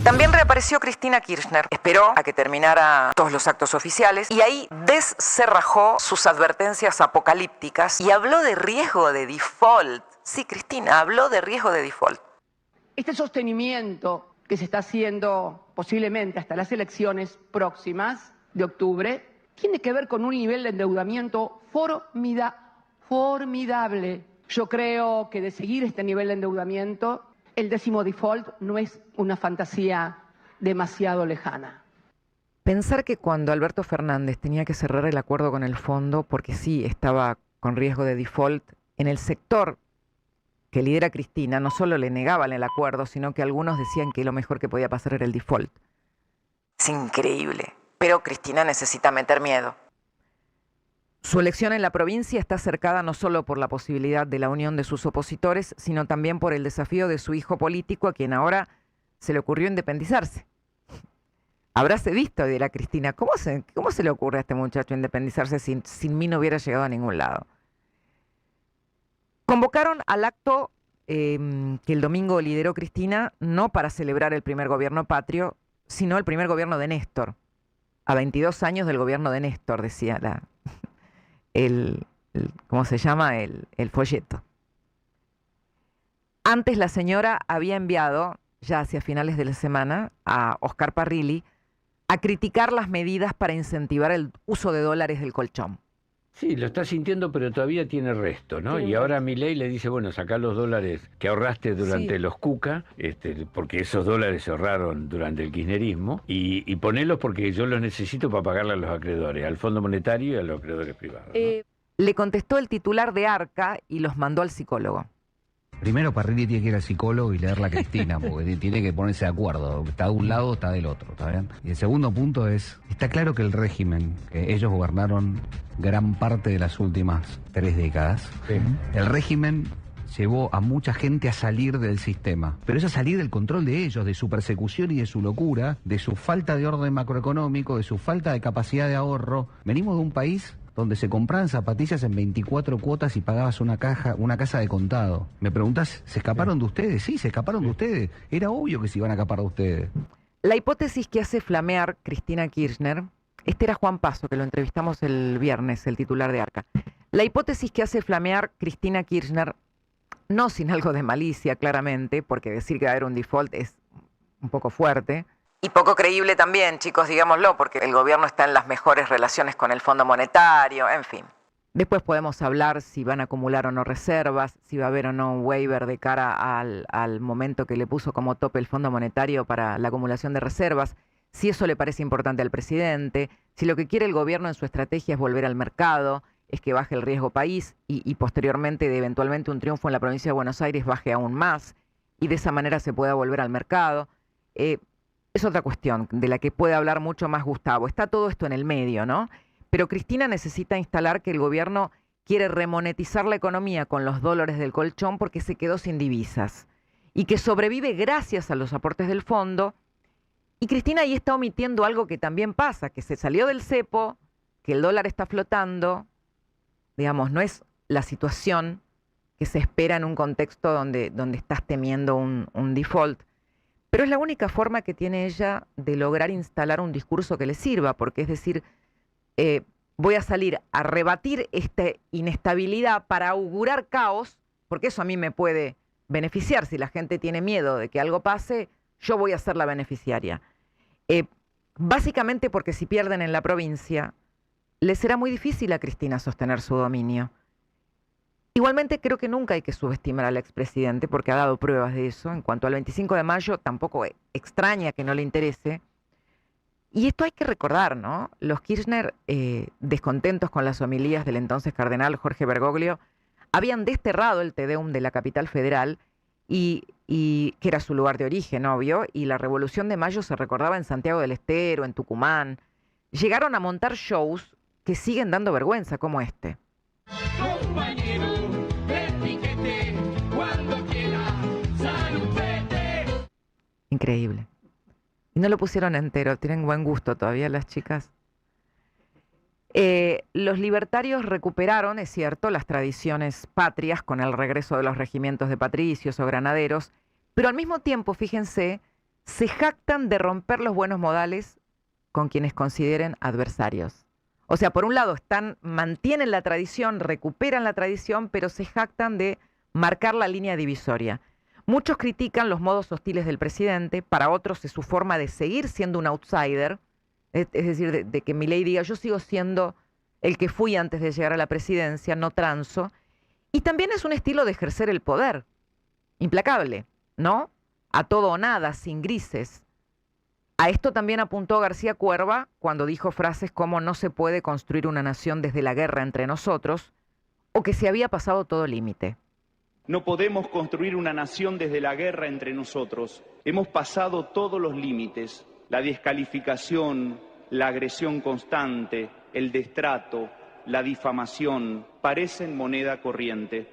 También reapareció Cristina Kirchner, esperó a que terminara todos los actos oficiales y ahí descerrajó sus advertencias apocalípticas y habló de riesgo de default. Sí, Cristina, habló de riesgo de default. Este sostenimiento que se está haciendo posiblemente hasta las elecciones próximas de octubre tiene que ver con un nivel de endeudamiento formidable. Yo creo que de seguir este nivel de endeudamiento, el 10º default no es una fantasía demasiado lejana. Pensar que cuando Alberto Fernández tenía que cerrar el acuerdo con el fondo, porque sí estaba con riesgo de default, en el sector que lidera Cristina no solo le negaban el acuerdo, sino que algunos decían que lo mejor que podía pasar era el default. Es increíble, pero Cristina necesita meter miedo. Su elección en la provincia está cercada no solo por la posibilidad de la unión de sus opositores, sino también por el desafío de su hijo político, a quien ahora se le ocurrió independizarse. Habráse visto, dirá Cristina, ¿cómo se le ocurre a este muchacho independizarse sin mí no hubiera llegado a ningún lado? Convocaron al acto que el domingo lideró Cristina, no para celebrar el primer gobierno patrio, sino el primer gobierno de Néstor. A 22 años del gobierno de Néstor, decía ¿cómo se llama? El folleto. Antes la señora había enviado, ya hacia finales de la semana, a Oscar Parrilli a criticar las medidas para incentivar el uso de dólares del colchón. Sí, lo está sintiendo, pero todavía tiene resto, ¿no? Y ahora Milei le dice, bueno, sacá los dólares que ahorraste durante los Cuca, porque esos dólares se ahorraron durante el kirchnerismo, y ponelos porque yo los necesito para pagarle a los acreedores, al Fondo Monetario y a los acreedores privados, ¿no? Le contestó el titular de Arca y los mandó al psicólogo. Primero, Parrilli tiene que ir al psicólogo y leerla a Cristina, porque tiene que ponerse de acuerdo. Está de un lado, está del otro, ¿está bien? Y el segundo punto es, está claro que el régimen, que ellos gobernaron gran parte de las últimas 3 décadas, el régimen llevó a mucha gente a salir del sistema, pero es a salir del control de ellos, de su persecución y de su locura, de su falta de orden macroeconómico, de su falta de capacidad de ahorro. Venimos de un país donde se compraban zapatillas en 24 cuotas y pagabas una casa de contado. Me preguntás, ¿se escaparon de ustedes? Sí, se escaparon de ustedes. Era obvio que se iban a escapar de ustedes. La hipótesis que hace flamear Cristina Kirchner, este era Juan Paso, que lo entrevistamos el viernes, el titular de Arca. La hipótesis que hace flamear Cristina Kirchner, no sin algo de malicia, claramente, porque decir que va a haber un default es un poco fuerte, y poco creíble también, chicos, digámoslo, porque el gobierno está en las mejores relaciones con el Fondo Monetario, en fin. Después podemos hablar si van a acumular o no reservas, si va a haber o no un waiver de cara al momento que le puso como tope el Fondo Monetario para la acumulación de reservas, si eso le parece importante al presidente, si lo que quiere el gobierno en su estrategia es volver al mercado, es que baje el riesgo país y posteriormente de eventualmente un triunfo en la provincia de Buenos Aires baje aún más y de esa manera se pueda volver al mercado. Es otra cuestión de la que puede hablar mucho más Gustavo. Está todo esto en el medio, ¿no? Pero Cristina necesita instalar que el gobierno quiere remonetizar la economía con los dólares del colchón porque se quedó sin divisas y que sobrevive gracias a los aportes del fondo. Y Cristina ahí está omitiendo algo que también pasa, que se salió del cepo, que el dólar está flotando. Digamos, no es la situación que se espera en un contexto donde estás temiendo un default. Pero es la única forma que tiene ella de lograr instalar un discurso que le sirva, porque es decir, voy a salir a rebatir esta inestabilidad para augurar caos, porque eso a mí me puede beneficiar. Si la gente tiene miedo de que algo pase, yo voy a ser la beneficiaria. Básicamente porque si pierden en la provincia, le será muy difícil a Cristina sostener su dominio. Igualmente creo que nunca hay que subestimar al expresidente porque ha dado pruebas de eso. En cuanto al 25 de mayo, tampoco extraña que no le interese. Y esto hay que recordar, ¿no? Los Kirchner, descontentos con las homilías del entonces cardenal Jorge Bergoglio, habían desterrado el Te Deum de la capital federal y que era su lugar de origen, obvio, y la Revolución de Mayo se recordaba en Santiago del Estero, en Tucumán. Llegaron a montar shows que siguen dando vergüenza, como este. Increíble. Y no lo pusieron entero, tienen buen gusto todavía las chicas. Los libertarios recuperaron, es cierto, las tradiciones patrias con el regreso de los regimientos de patricios o granaderos, pero al mismo tiempo, fíjense, se jactan de romper los buenos modales con quienes consideren adversarios. O sea, por un lado mantienen la tradición, recuperan la tradición, pero se jactan de marcar la línea divisoria. Muchos critican los modos hostiles del presidente, para otros es su forma de seguir siendo un outsider, es decir, de que Milei diga yo sigo siendo el que fui antes de llegar a la presidencia, no transo. Y también es un estilo de ejercer el poder, implacable, ¿no? A todo o nada, sin grises. A esto también apuntó García Cuerva cuando dijo frases como no se puede construir una nación desde la guerra entre nosotros, o que se había pasado todo límite. No podemos construir una nación desde la guerra entre nosotros. Hemos pasado todos los límites, la descalificación, la agresión constante, el destrato, la difamación, parecen moneda corriente.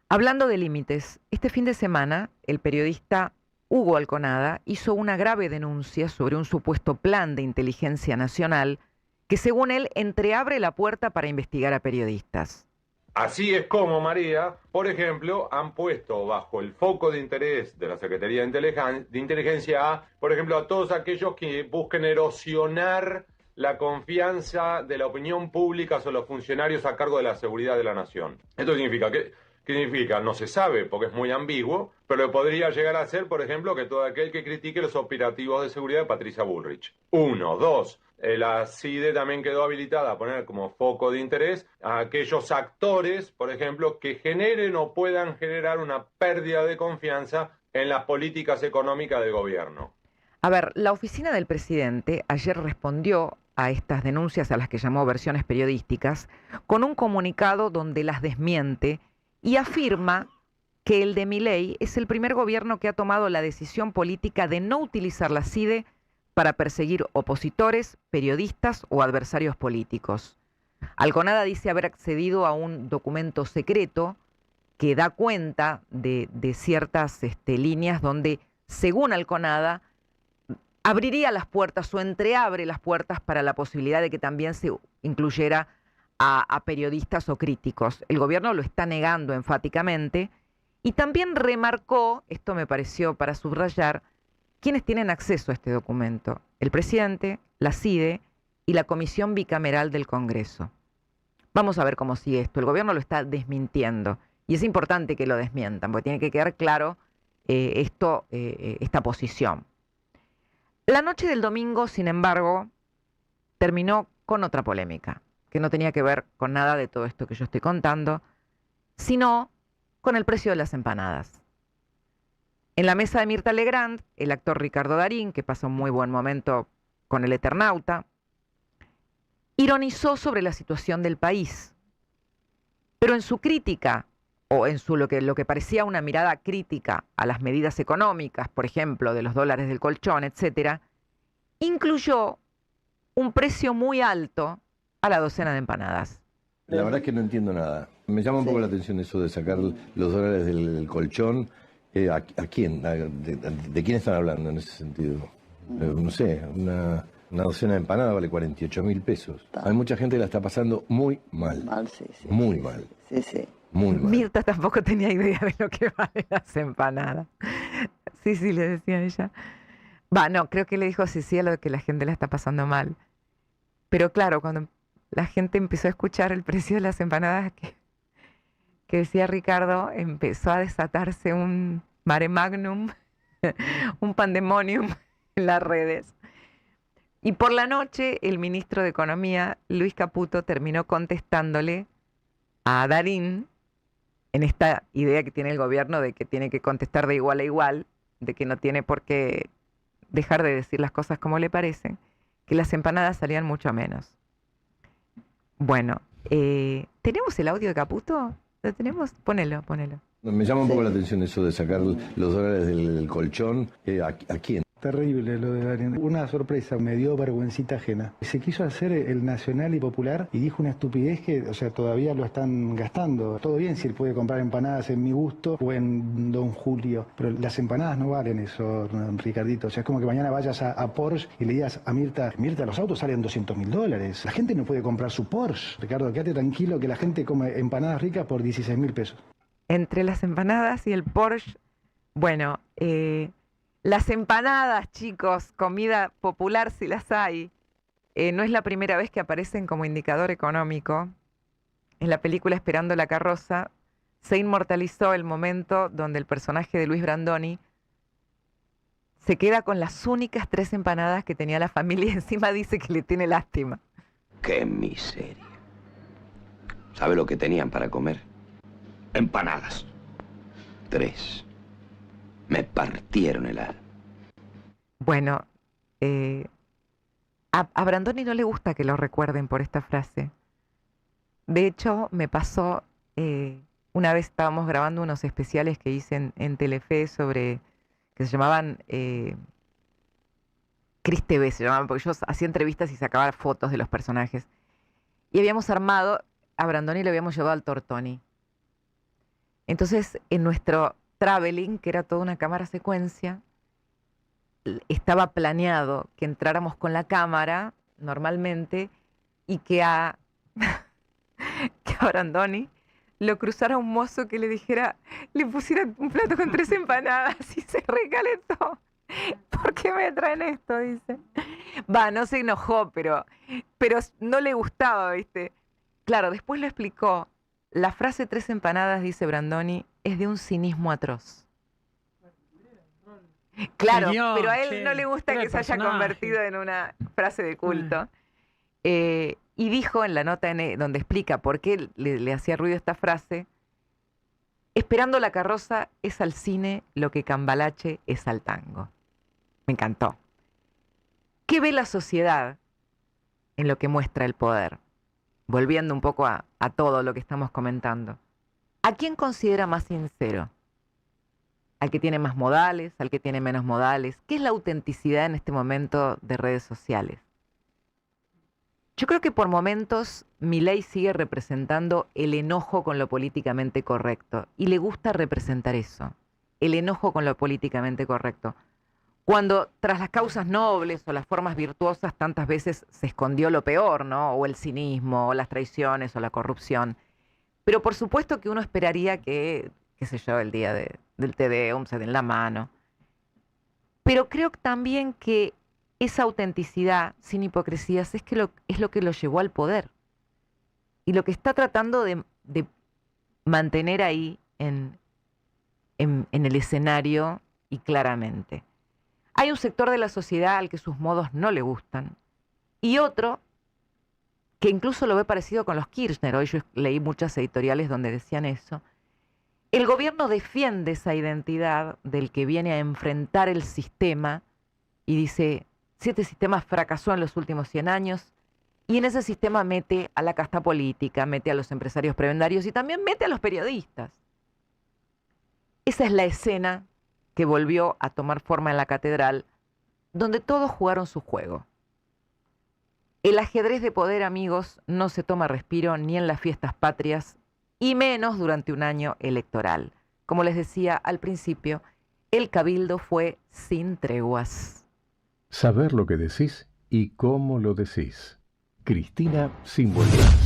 Hablando de límites, este fin de semana el periodista Hugo Alconada hizo una grave denuncia sobre un supuesto plan de inteligencia nacional que, según él, entreabre la puerta para investigar a periodistas. Así es como, María, por ejemplo, han puesto bajo el foco de interés de la Secretaría de Inteligencia, por ejemplo, a todos aquellos que busquen erosionar la confianza de la opinión pública sobre los funcionarios a cargo de la seguridad de la nación. Esto significa que... ¿Qué significa? No se sabe porque es muy ambiguo, pero podría llegar a ser, por ejemplo, que todo aquel que critique los operativos de seguridad de Patricia Bullrich. 1, 2. La CIDE también quedó habilitada a poner como foco de interés a aquellos actores, por ejemplo, que generen o puedan generar una pérdida de confianza en las políticas económicas del gobierno. A ver, la oficina del presidente ayer respondió a estas denuncias a las que llamó versiones periodísticas con un comunicado donde las desmiente y afirma que el de Milei es el primer gobierno que ha tomado la decisión política de no utilizar la CIDE para perseguir opositores, periodistas o adversarios políticos. Alconada dice haber accedido a un documento secreto que da cuenta de ciertas líneas donde, según Alconada, abriría las puertas o entreabre las puertas para la posibilidad de que también se incluyera a periodistas o críticos. El gobierno lo está negando enfáticamente y también remarcó, esto me pareció para subrayar, quiénes tienen acceso a este documento: el presidente, la CIDE y la Comisión Bicameral del Congreso. Vamos a ver cómo sigue esto. El gobierno lo está desmintiendo y es importante que lo desmientan porque tiene que quedar claro esta posición. La noche del domingo, sin embargo, terminó con otra polémica que no tenía que ver con nada de todo esto que yo estoy contando, sino con el precio de las empanadas. En la mesa de Mirta Legrand, el actor Ricardo Darín, que pasó un muy buen momento con El Eternauta, ironizó sobre la situación del país. Pero en su crítica, o en lo que parecía una mirada crítica a las medidas económicas, por ejemplo, de los dólares del colchón, etcétera, incluyó un precio muy alto a la docena de empanadas. La verdad es que no entiendo nada. Me llama un poco la atención eso de sacar los dólares del colchón. ¿A quién? ¿De quién están hablando en ese sentido? No sé, una docena de empanadas vale 48.000 pesos. Hay mucha gente que la está pasando muy mal. Muy mal. Sí. Muy mal. Mirta tampoco tenía idea de lo que valen las empanadas. Sí, le decía ella. No, creo que le dijo sí a lo de que la gente la está pasando mal. Pero claro, cuando la gente empezó a escuchar el precio de las empanadas que decía Ricardo, empezó a desatarse un mare magnum, un pandemonium en las redes. Y por la noche, el ministro de Economía, Luis Caputo, terminó contestándole a Darín en esta idea que tiene el gobierno de que tiene que contestar de igual a igual, de que no tiene por qué dejar de decir las cosas como le parecen, que las empanadas salían mucho menos. Bueno, ¿tenemos el audio de Caputo? ¿Lo tenemos? Ponelo. Me llama un poco la atención eso de sacar los dólares del colchón. ¿A quién? Terrible lo de Darín. Una sorpresa, me dio vergüencita ajena. Se quiso hacer el nacional y popular y dijo una estupidez que, todavía lo están gastando. Todo bien si él puede comprar empanadas en Mi Gusto o en Don Julio, pero las empanadas no valen eso, Ricardito. Es como que mañana vayas a Porsche y le digas a Mirta, los autos salen $200.000. La gente no puede comprar su Porsche. Ricardo, quédate tranquilo que la gente come empanadas ricas por 16.000 pesos. Entre las empanadas y el Porsche, bueno, Las empanadas, chicos, comida popular si las hay. No es la primera vez que aparecen como indicador económico. En la película Esperando la carroza se inmortalizó el momento donde el personaje de Luis Brandoni se queda con las únicas 3 empanadas que tenía la familia y encima dice que le tiene lástima. ¡Qué miseria! ¿Sabe lo que tenían para comer? Empanadas. 3. Me partieron el alma. Bueno, a Brandoni no le gusta que lo recuerden por esta frase. De hecho, me pasó, una vez estábamos grabando unos especiales que hice en Telefe que se llamaban Cris TV, se llamaban, porque yo hacía entrevistas y sacaba fotos de los personajes. Y habíamos armado, a Brandoni le habíamos llevado al Tortoni. Entonces, en nuestro traveling, que era toda una cámara secuencia, estaba planeado que entráramos con la cámara normalmente y que a Brandoni lo cruzara un mozo que le dijera, le pusiera un plato con 3 empanadas y se recalentó. ¿Por qué me traen esto? Dice. No se enojó, pero no le gustaba, ¿viste? Claro, después lo explicó. La frase 3 empanadas, dice Brandoni, es de un cinismo atroz. Claro, pero a él no le gusta que se haya convertido en una frase de culto. Y dijo en la nota donde explica por qué le hacía ruido esta frase, Esperando la carroza es al cine lo que Cambalache es al tango. Me encantó. ¿Qué ve la sociedad en lo que muestra el poder? Volviendo un poco a todo lo que estamos comentando. ¿A quién considera más sincero? ¿Al que tiene más modales? ¿Al que tiene menos modales? ¿Qué es la autenticidad en este momento de redes sociales? Yo creo que por momentos Milei sigue representando el enojo con lo políticamente correcto y le gusta representar eso, el enojo con lo políticamente correcto. Cuando tras las causas nobles o las formas virtuosas tantas veces se escondió lo peor, ¿no? O el cinismo, o las traiciones, o la corrupción. Pero por supuesto que uno esperaría que, qué sé yo, el día del Te Deum se den la mano. Pero creo también que esa autenticidad, sin hipocresías, es lo que lo llevó al poder. Y lo que está tratando de mantener ahí en el escenario y claramente. Hay un sector de la sociedad al que sus modos no le gustan. Y otro que incluso lo ve parecido con los Kirchner. Hoy yo leí muchas editoriales donde decían eso. El gobierno defiende esa identidad del que viene a enfrentar el sistema y dice, si este sistema fracasó en los últimos 100 años, y en ese sistema mete a la casta política, mete a los empresarios prebendarios y también mete a los periodistas. Esa es la escena que volvió a tomar forma en la catedral, donde todos jugaron su juego. El ajedrez de poder, amigos, no se toma respiro ni en las fiestas patrias, y menos durante un año electoral. Como les decía al principio, el cabildo fue sin treguas. Saber lo que decís y cómo lo decís. Cristina Simbolín.